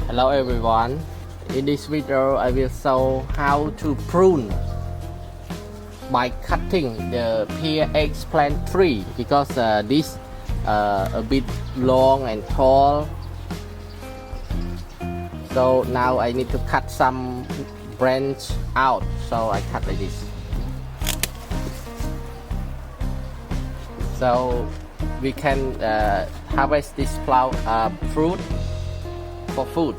Hello everyone, in this video I will show how to prune by cutting the pear eggplant tree because this a bit long and tall, so now I need to cut some branch out, so I cut like this. So we can harvest this fruit for food.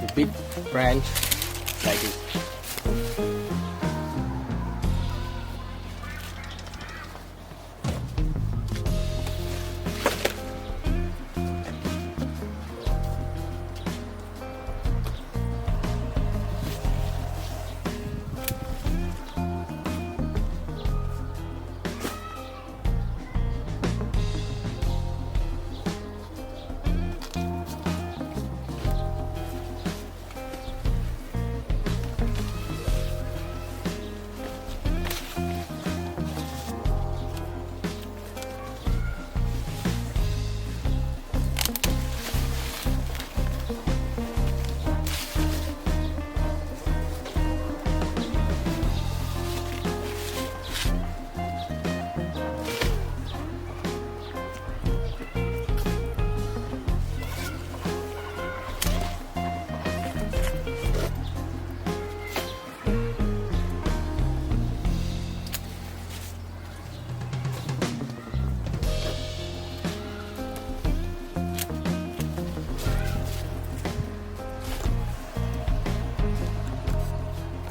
The big branch like this.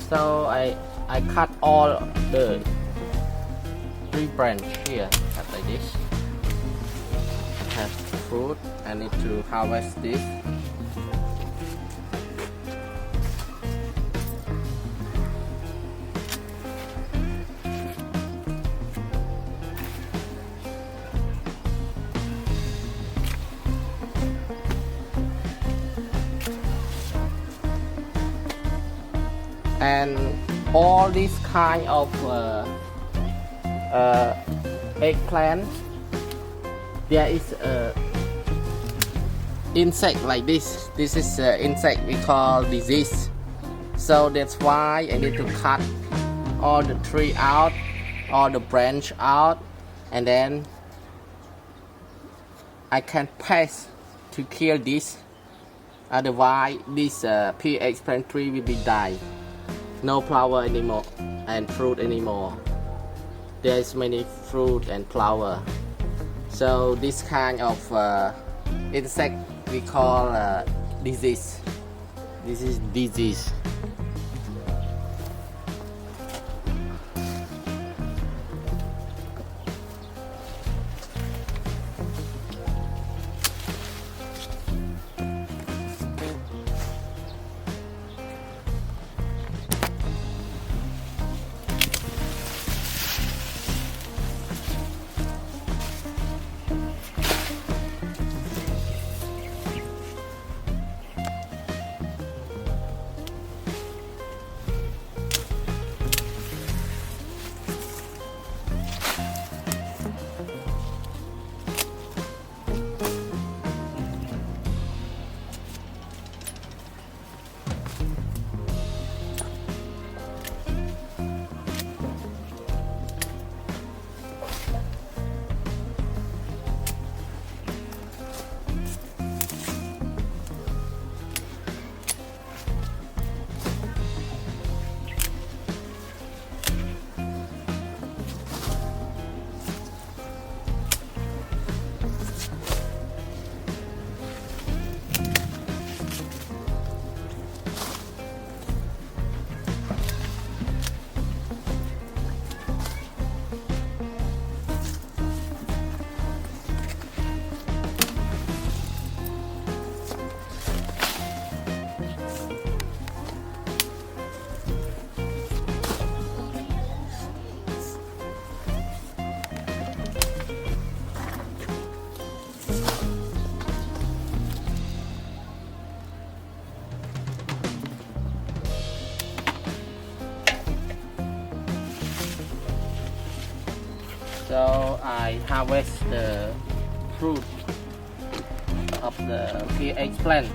So I cut all the three branch here, cut like this. I have fruit, I need to harvest this. And all these kind of eggplant, there is a insect like this. This is insect we call disease. So that's why I need to cut all the tree out, all the branch out, and then I can pass to kill this. Otherwise, this pea eggplant tree will be die. No flower anymore and fruit anymore. There's many fruit and flower. So this kind of insect we call disease. This is disease. So I harvest the fruit of the pea eggplant.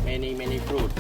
Many fruit.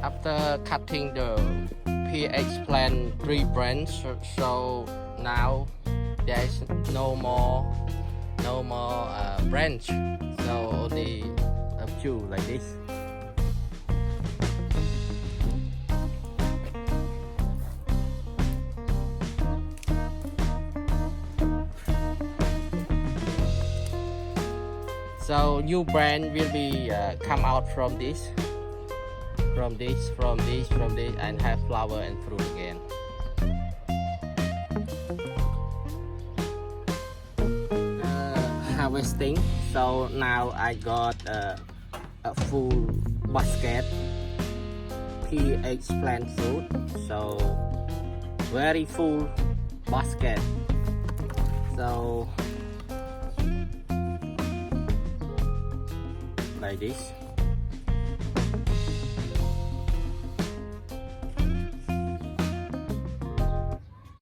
After cutting the pea eggplant tree branch, so now there's no more branch, so only a few like this. So new branch will be come out from this, and have flower and fruit again. Harvesting. So now I got a full basket pea eggplant fruit. So very full basket. So like this.